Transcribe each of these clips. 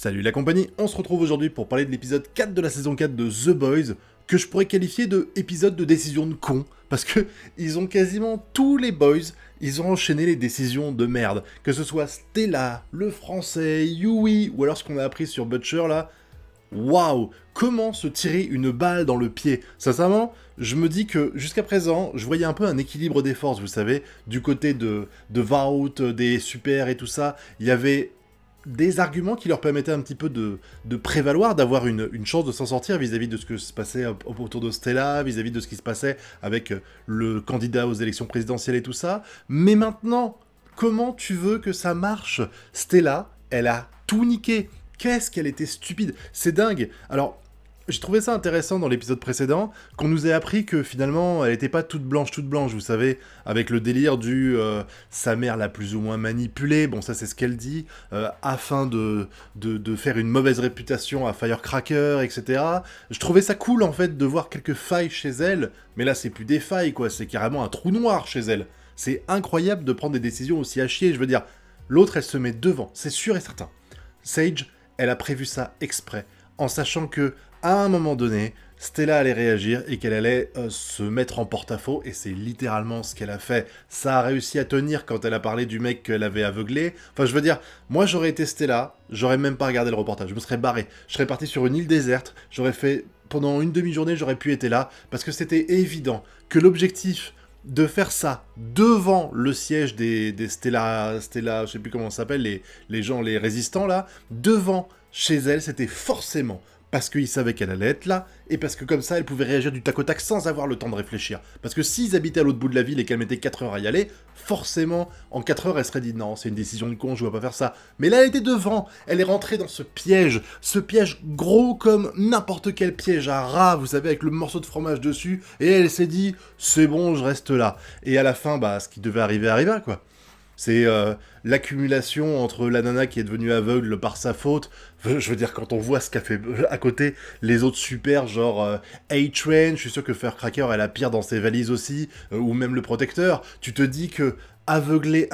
Salut la compagnie, on se retrouve aujourd'hui pour parler de l'épisode 4 de la saison 4 de The Boys, que je pourrais qualifier de épisode de décision de con, parce que ils ont quasiment tous les boys, ils ont enchaîné les décisions de merde, que ce soit Stella, le français, Yui, ou alors ce qu'on a appris sur Butcher là. Waouh, comment se tirer une balle dans le pied? Sincèrement, je me dis que jusqu'à présent, je voyais un peu un équilibre des forces, vous savez, du côté de Vault, des super et tout ça, il y avait des arguments qui leur permettaient un petit peu de prévaloir, d'avoir une chance de s'en sortir vis-à-vis de ce que se passait autour de Stella, vis-à-vis de ce qui se passait avec le candidat aux élections présidentielles et tout ça. Mais maintenant, comment tu veux que ça marche? Stella, elle a tout niqué. Qu'est-ce qu'elle était stupide. C'est dingue. Alors, j'ai trouvé ça intéressant dans l'épisode précédent, qu'on nous ait appris que finalement, elle était pas toute blanche, vous savez, avec le délire du sa mère l'a plus ou moins manipulée, bon ça c'est ce qu'elle dit, afin de faire une mauvaise réputation à Firecracker, etc. Je trouvais ça cool en fait de voir quelques failles chez elle, mais là c'est plus des failles quoi, c'est carrément un trou noir chez elle. C'est incroyable de prendre des décisions aussi à chier, je veux dire, l'autre elle se met devant, c'est sûr et certain. Sage, elle a prévu ça exprès, en sachant que à un moment donné, Stella allait réagir et qu'elle allait se mettre en porte-à-faux, et c'est littéralement ce qu'elle a fait. Ça a réussi à tenir quand elle a parlé du mec qu'elle avait aveuglé. Enfin, je veux dire, moi j'aurais été Stella, j'aurais même pas regardé le reportage, je me serais barré. Je serais parti sur une île déserte, j'aurais fait, pendant une demi-journée, j'aurais pu être là, parce que c'était évident que l'objectif de faire ça devant le siège des Stella, je sais plus comment ça s'appelle, les gens, les résistants là, devant chez elle, c'était forcément parce qu'ils savaient qu'elle allait être là, et parce que comme ça, elle pouvait réagir du tac au tac sans avoir le temps de réfléchir. Parce que s'ils habitaient à l'autre bout de la ville et qu'elle mettait 4 heures à y aller, forcément, en 4 heures, elle serait dit « Non, c'est une décision de con, je dois pas faire ça ». Mais là, elle était devant, elle est rentrée dans ce piège gros comme n'importe quel piège à rat, vous savez, avec le morceau de fromage dessus, et elle s'est dit « C'est bon, je reste là ». Et à la fin, bah, ce qui devait arriver, arriva, quoi. C'est l'accumulation entre la nana qui est devenue aveugle par sa faute. Je veux dire, quand on voit ce qu'a fait à côté les autres super, genre A-Train, je suis sûr que Firecracker elle a pire dans ses valises aussi, ou même le protecteur, tu te dis que aveugler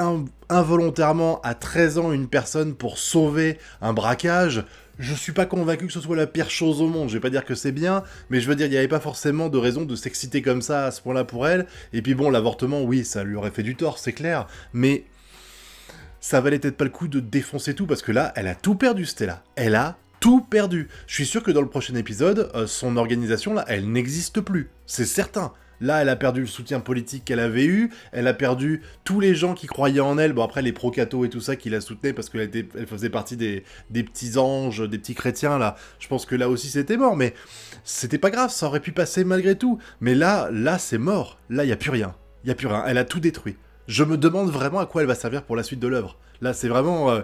involontairement à 13 ans une personne pour sauver un braquage, je suis pas convaincu que ce soit la pire chose au monde. Je vais pas dire que c'est bien, mais je veux dire, il n'y avait pas forcément de raison de s'exciter comme ça à ce point-là pour elle. Et puis bon, l'avortement, oui, ça lui aurait fait du tort, c'est clair, mais ça valait peut-être pas le coup de défoncer tout, parce que là, elle a tout perdu, Stella. Elle a tout perdu. Je suis sûr que dans le prochain épisode, son organisation, là, elle n'existe plus. C'est certain. Là, elle a perdu le soutien politique qu'elle avait eu, elle a perdu tous les gens qui croyaient en elle, bon après les pro-cathos et tout ça qui la soutenaient parce qu'elle elle faisait partie des petits anges, des petits chrétiens, là. Je pense que là aussi c'était mort, mais c'était pas grave, ça aurait pu passer malgré tout. Mais là c'est mort. Là, il y a plus rien. Il y a plus rien. Elle a tout détruit. Je me demande vraiment à quoi elle va servir pour la suite de l'œuvre. Là, c'est vraiment...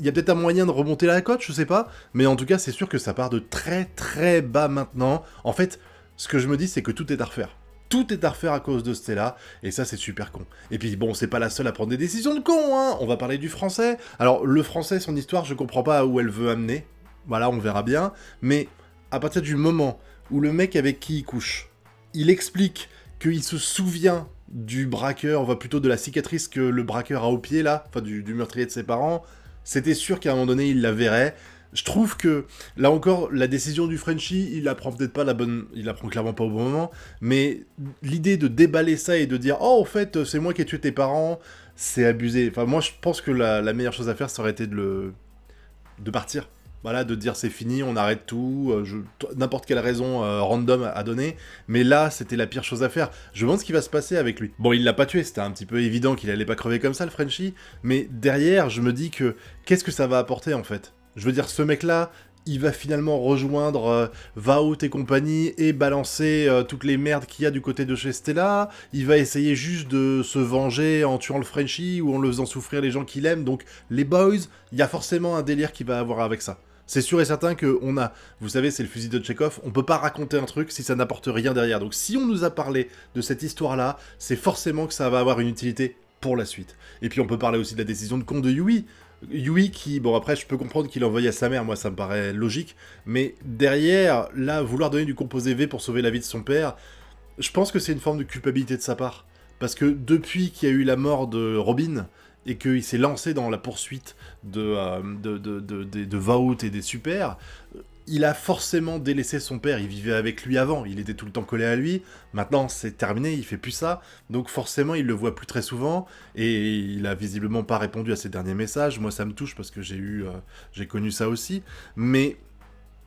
Il y a peut-être un moyen de remonter la cote, je sais pas, mais en tout cas, c'est sûr que ça part de très très bas maintenant. En fait, ce que je me dis, c'est que tout est à refaire. Tout est à refaire à cause de Stella, et ça, c'est super con. Et puis, bon, c'est pas la seule à prendre des décisions de con, hein. On va parler du français. Alors, le français, son histoire, je comprends pas où elle veut amener. Voilà, on verra bien. Mais, à partir du moment où le mec avec qui il couche, il explique qu'il se souvient du braqueur, enfin plutôt de la cicatrice que le braqueur a au pied, là, enfin du meurtrier de ses parents, c'était sûr qu'à un moment donné, il la verrait. Je trouve que, là encore, la décision du Frenchie, il la prend peut-être pas la bonne... Il la prend clairement pas au bon moment, mais l'idée de déballer ça et de dire « Oh, en fait, c'est moi qui ai tué tes parents », c'est abusé. Enfin, moi, je pense que la meilleure chose à faire, ça aurait été de partir. Voilà, de dire c'est fini, on arrête tout, n'importe quelle raison random à donner, mais là, c'était la pire chose à faire. Je me demande ce qui va se passer avec lui. Bon, il l'a pas tué, c'était un petit peu évident qu'il allait pas crever comme ça, le Frenchie, mais derrière, je me dis que, qu'est-ce que ça va apporter, en fait? Je veux dire, ce mec-là, il va finalement rejoindre Vault et compagnie et balancer toutes les merdes qu'il y a du côté de chez Stella. Il va essayer juste de se venger en tuant le Frenchie ou en le faisant souffrir les gens qu'il aime. Donc, les boys, il y a forcément un délire qui va avoir avec ça. C'est sûr et certain que on a, vous savez, c'est le fusil de Tchekhov, on peut pas raconter un truc si ça n'apporte rien derrière. Donc si on nous a parlé de cette histoire-là, c'est forcément que ça va avoir une utilité pour la suite. Et puis on peut parler aussi de la décision de con de Yui. Yui qui, bon après je peux comprendre qu'il envoyait à sa mère, moi ça me paraît logique, mais derrière, là, vouloir donner du composé V pour sauver la vie de son père, je pense que c'est une forme de culpabilité de sa part. Parce que depuis qu'il y a eu la mort de Robin, et qu'il s'est lancé dans la poursuite de Vault et des super, il a forcément délaissé son père. Il vivait avec lui avant, il était tout le temps collé à lui. Maintenant, c'est terminé, il fait plus ça. Donc forcément, il le voit plus très souvent. Et il a visiblement pas répondu à ses derniers messages. Moi, ça me touche parce que j'ai connu ça aussi. Mais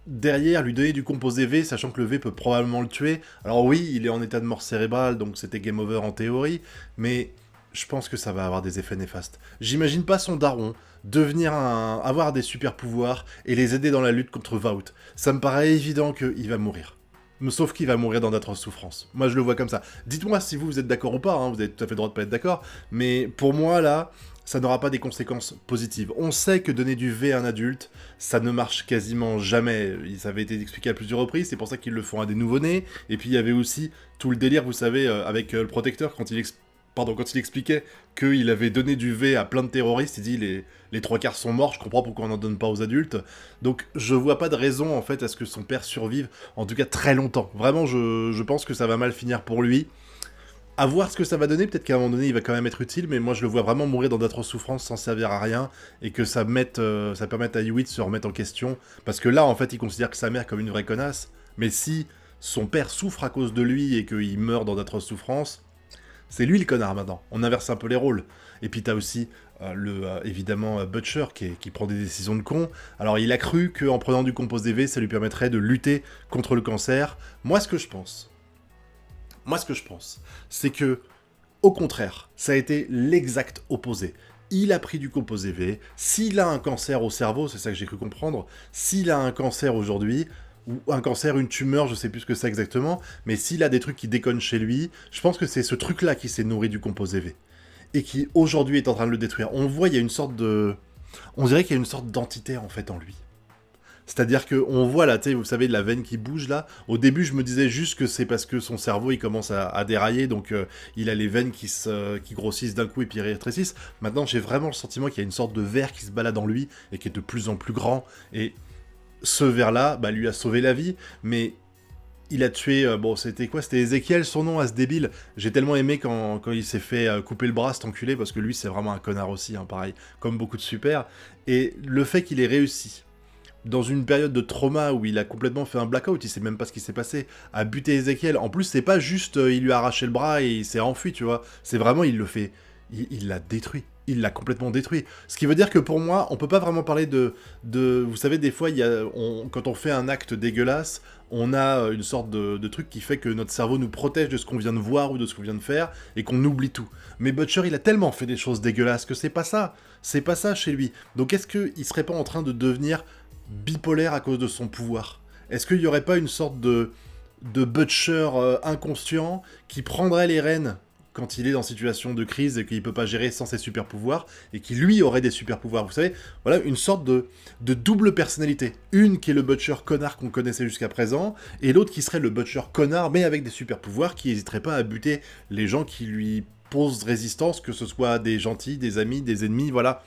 derrière, lui donner du composé V, sachant que le V peut probablement le tuer. Alors oui, il est en état de mort cérébrale, donc c'était game over en théorie. Mais je pense que ça va avoir des effets néfastes. J'imagine pas son daron avoir des super pouvoirs et les aider dans la lutte contre Vault. Ça me paraît évident qu'il va mourir. Sauf qu'il va mourir dans d'atroces souffrances. Moi, je le vois comme ça. Dites-moi si vous êtes d'accord ou pas, hein, vous avez tout à fait le droit de pas être d'accord, mais pour moi, là, ça n'aura pas des conséquences positives. On sait que donner du V à un adulte, ça ne marche quasiment jamais. Ça avait été expliqué à plusieurs reprises, c'est pour ça qu'ils le font à des nouveau-nés. Et puis, il y avait aussi tout le délire, vous savez, avec le protecteur, quand il expliquait qu'il avait donné du V à plein de terroristes, il dit les trois quarts sont morts, je comprends pourquoi on n'en donne pas aux adultes. Donc je vois pas de raison en fait à ce que son père survive, en tout cas très longtemps. Vraiment, je pense que ça va mal finir pour lui. À voir ce que ça va donner, peut-être qu'à un moment donné il va quand même être utile, mais moi je le vois vraiment mourir dans d'atroces souffrances sans servir à rien, et que ça permette à Yui de se remettre en question, parce que là en fait il considère que sa mère comme une vraie connasse, mais si son père souffre à cause de lui et qu'il meurt dans d'atroces souffrances, c'est lui le connard maintenant. On inverse un peu les rôles. Et puis t'as aussi évidemment Butcher qui prend des décisions de con. Alors il a cru qu'en prenant du composé V, ça lui permettrait de lutter contre le cancer. Moi ce que je pense, c'est que, au contraire, ça a été l'exact opposé. Il a pris du composé V. S'il a un cancer au cerveau, c'est ça que j'ai cru comprendre, s'il a un cancer aujourd'hui, ou un cancer, une tumeur, je sais plus ce que c'est exactement, mais s'il a des trucs qui déconnent chez lui, je pense que c'est ce truc-là qui s'est nourri du composé V. Et qui, aujourd'hui, est en train de le détruire. On voit, il y a une sorte de... On dirait qu'il y a une sorte d'entité, en fait, en lui. C'est-à-dire qu'on voit, là, tu sais, vous savez, la veine qui bouge, là. Au début, je me disais juste que c'est parce que son cerveau, il commence à dérailler, donc il a les veines qui grossissent d'un coup et puis rétrécissent. Maintenant, j'ai vraiment le sentiment qu'il y a une sorte de verre qui se balade en lui et qui est de plus en plus grand. Et ce verre-là, bah, lui a sauvé la vie, mais il a tué... c'était quoi? C'était Ezekiel, son nom, à ce débile. J'ai tellement aimé quand il s'est fait couper le bras, cet enculé, parce que lui, c'est vraiment un connard aussi, hein, pareil, comme beaucoup de super. Et le fait qu'il ait réussi, dans une période de trauma où il a complètement fait un blackout, il sait même pas ce qui s'est passé, à buter Ezekiel. En plus, c'est pas juste il lui a arraché le bras et il s'est enfui, tu vois. C'est vraiment, il le fait... Il l'a détruit. Il l'a complètement détruit. Ce qui veut dire que pour moi, on peut pas vraiment parler de vous savez, des fois, quand on fait un acte dégueulasse, on a une sorte de truc qui fait que notre cerveau nous protège de ce qu'on vient de voir ou de ce qu'on vient de faire, et qu'on oublie tout. Mais Butcher, il a tellement fait des choses dégueulasses que c'est pas ça. C'est pas ça chez lui. Donc est-ce qu'il serait pas en train de devenir bipolaire à cause de son pouvoir? Est-ce qu'il y aurait pas une sorte de Butcher inconscient qui prendrait les rênes quand il est dans situation de crise et qu'il peut pas gérer sans ses super pouvoirs, et qui lui aurait des super pouvoirs, vous savez, voilà, une sorte de double personnalité. Une qui est le Butcher connard qu'on connaissait jusqu'à présent, et l'autre qui serait le Butcher connard, mais avec des super pouvoirs, qui n'hésiterait pas à buter les gens qui lui posent résistance, que ce soit des gentils, des amis, des ennemis, voilà.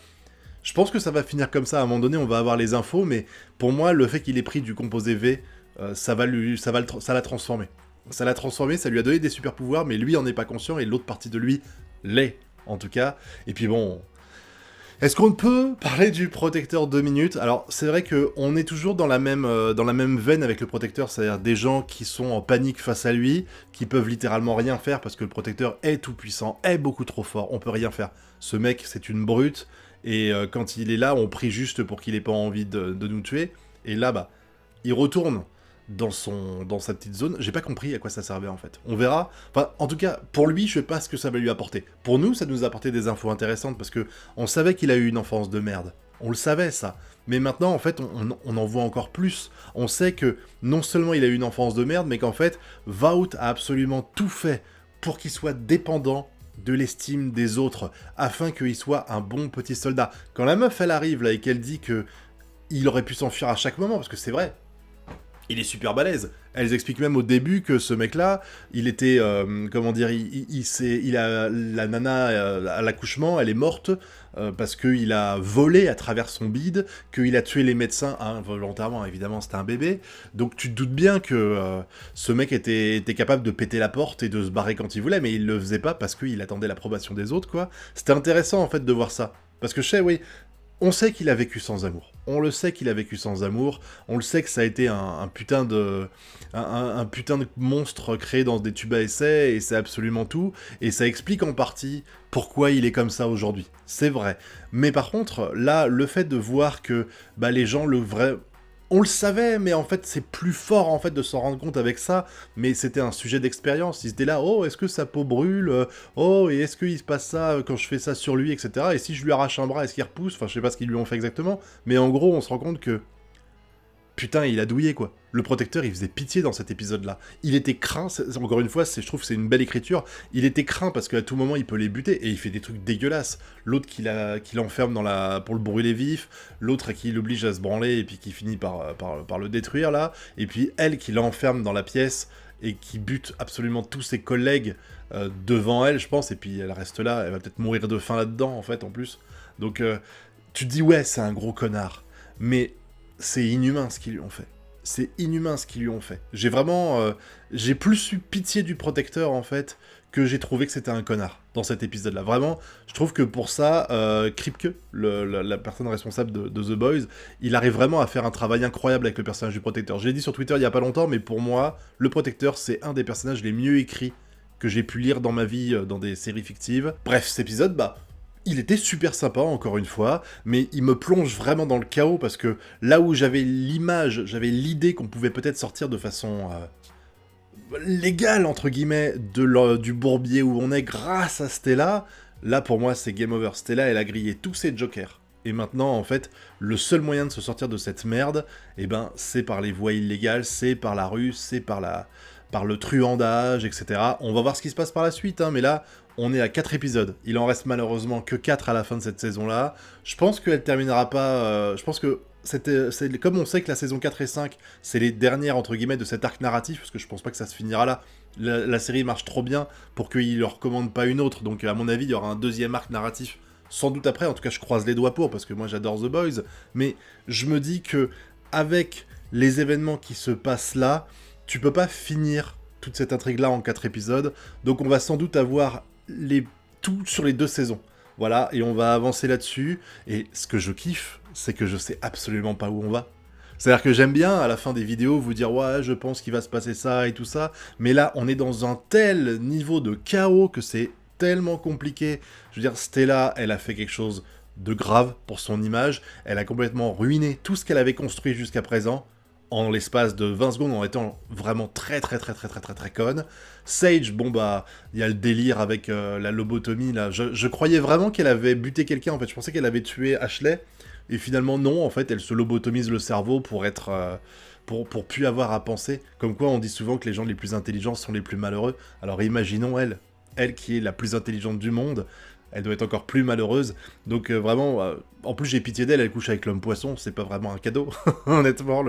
Je pense que ça va finir comme ça, à un moment donné, on va avoir les infos, mais pour moi, le fait qu'il ait pris du composé V, ça l'a transformé. Ça l'a transformé, ça lui a donné des super pouvoirs, mais lui en est pas conscient, et l'autre partie de lui l'est, en tout cas. Et puis bon... Est-ce qu'on peut parler du protecteur 2 minutes? Alors, c'est vrai qu'on est toujours dans la même veine avec le protecteur, c'est-à-dire des gens qui sont en panique face à lui, qui peuvent littéralement rien faire, parce que le protecteur est tout puissant, est beaucoup trop fort, on peut rien faire. Ce mec, c'est une brute, et quand il est là, on prie juste pour qu'il ait pas envie de nous tuer, et là, bah, il retourne dans sa petite zone. J'ai pas compris à quoi ça servait en fait. On verra. Enfin, en tout cas, pour lui, je sais pas ce que ça va lui apporter. Pour nous, ça nous a apporté des infos intéressantes parce que on savait qu'il a eu une enfance de merde. On le savait ça. Mais maintenant, en fait, on en voit encore plus. On sait que non seulement il a eu une enfance de merde, mais qu'en fait, Vault a absolument tout fait pour qu'il soit dépendant de l'estime des autres, afin qu'il soit un bon petit soldat. Quand la meuf, elle arrive là et qu'elle dit que il aurait pu s'enfuir à chaque moment, parce que c'est vrai, il est super balèze. Elles expliquent même au début que ce mec-là, il était, comment dire, la nana à l'accouchement, elle est morte parce qu'il a volé à travers son bide, qu'il a tué les médecins involontairement, évidemment, c'était un bébé. Donc tu te doutes bien que ce mec était capable de péter la porte et de se barrer quand il voulait, mais il le faisait pas parce qu'il attendait l'approbation des autres, quoi. C'était intéressant, en fait, de voir ça. Parce que je sais, oui, on sait qu'il a vécu sans amour. On le sait qu'il a vécu sans amour. On le sait que ça a été un putain de... Un putain de monstre créé dans des tubes à essai, et c'est absolument tout. Et ça explique en partie pourquoi il est comme ça aujourd'hui. C'est vrai. Mais par contre, là, le fait de voir que les gens on le savait, mais en fait, c'est plus fort en fait de s'en rendre compte avec ça. Mais c'était un sujet d'expérience. Ils étaient là, oh, est-ce que sa peau brûle? Oh, et est-ce qu'il se passe ça quand je fais ça sur lui, etc. Et si je lui arrache un bras, est-ce qu'il repousse? Enfin, je sais pas ce qu'ils lui ont fait exactement. Mais en gros, on se rend compte que putain, il a douillé, quoi. Le protecteur, il faisait pitié dans cet épisode-là. Il était craint, encore une fois, je trouve que c'est une belle écriture, il était craint parce qu'à tout moment, il peut les buter, et il fait des trucs dégueulasses. L'autre qui l'enferme pour le brûler vif, l'autre qui l'oblige à se branler, et puis qui finit par le détruire, là, et puis elle qui l'enferme dans la pièce, et qui bute absolument tous ses collègues devant elle, je pense, et puis elle reste là, elle va peut-être mourir de faim là-dedans, en fait, en plus. Donc, tu te dis, ouais, c'est un gros connard, mais c'est inhumain ce qu'ils lui ont fait. C'est inhumain ce qu'ils lui ont fait. J'ai vraiment... j'ai plus eu pitié du protecteur, en fait, que j'ai trouvé que c'était un connard, dans cet épisode-là. Vraiment, je trouve que pour ça, Kripke, la personne responsable de The Boys, il arrive vraiment à faire un travail incroyable avec le personnage du protecteur. Je l'ai dit sur Twitter il y a pas longtemps, mais pour moi, le protecteur, c'est un des personnages les mieux écrits que j'ai pu lire dans ma vie, dans des séries fictives. Bref, cet épisode, il était super sympa, encore une fois, mais il me plonge vraiment dans le chaos, parce que là où j'avais l'idée qu'on pouvait peut-être sortir de façon légale, entre guillemets, du bourbier où on est grâce à Stella, là pour moi c'est game over. Stella, elle a grillé tous ses jokers. Et maintenant, en fait, le seul moyen de se sortir de cette merde, c'est par les voies illégales, c'est par la rue, c'est par le truandage, etc. On va voir ce qui se passe par la suite, mais là, on est à 4 épisodes. Il en reste malheureusement que 4 à la fin de cette saison-là. Je pense qu'elle terminera pas... je pense que comme on sait que la saison 4 et 5, c'est les dernières, entre guillemets, de cet arc narratif, parce que je pense pas que ça se finira là. La série marche trop bien pour qu'ils leur commandent pas une autre, donc à mon avis, il y aura un deuxième arc narratif, sans doute après. En tout cas, je croise les doigts pour, parce que moi j'adore The Boys, mais je me dis que avec les événements qui se passent là, tu peux pas finir toute cette intrigue-là en 4 épisodes, donc on va sans doute avoir tout sur les 2 saisons. Voilà, et on va avancer là-dessus, et ce que je kiffe, c'est que je sais absolument pas où on va. C'est-à-dire que j'aime bien, à la fin des vidéos, vous dire « Ouais, je pense qu'il va se passer ça et tout ça », mais là, on est dans un tel niveau de chaos que c'est tellement compliqué. Je veux dire, Stella, elle a fait quelque chose de grave pour son image, elle a complètement ruiné tout ce qu'elle avait construit jusqu'à présent, en l'espace de 20 secondes, en étant vraiment très conne. Sage, il y a le délire avec la lobotomie, là. Je croyais vraiment qu'elle avait buté quelqu'un, en fait. Je pensais qu'elle avait tué Ashley, et finalement, non, en fait, elle se lobotomise le cerveau pour être... pour plus avoir à penser. Comme quoi, on dit souvent que les gens les plus intelligents sont les plus malheureux. Alors imaginons elle qui est la plus intelligente du monde, elle doit être encore plus malheureuse. Donc vraiment, en plus j'ai pitié d'elle, elle couche avec l'homme poisson, c'est pas vraiment un cadeau, honnêtement.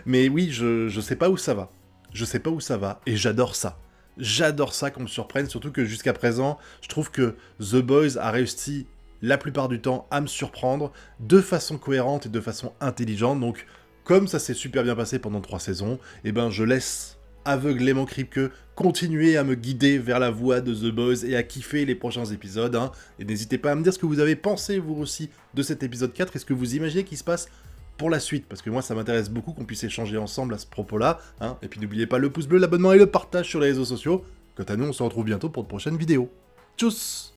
Mais oui, je sais pas où ça va. Je sais pas où ça va, et j'adore ça. J'adore ça qu'on me surprenne, surtout que jusqu'à présent, je trouve que The Boys a réussi la plupart du temps à me surprendre de façon cohérente et de façon intelligente. Donc, comme ça s'est super bien passé pendant 3 saisons, je laisse aveuglément Kripke continuer à me guider vers la voie de The Boys et à kiffer les prochains épisodes. Et n'hésitez pas à me dire ce que vous avez pensé, vous aussi, de cet épisode 4, et ce que vous imaginez qu'il se passe pour la suite, parce que moi ça m'intéresse beaucoup qu'on puisse échanger ensemble à ce propos-là. Et puis n'oubliez pas le pouce bleu, l'abonnement et le partage sur les réseaux sociaux. Quant à nous, on se retrouve bientôt pour de prochaines vidéos. Tchuss!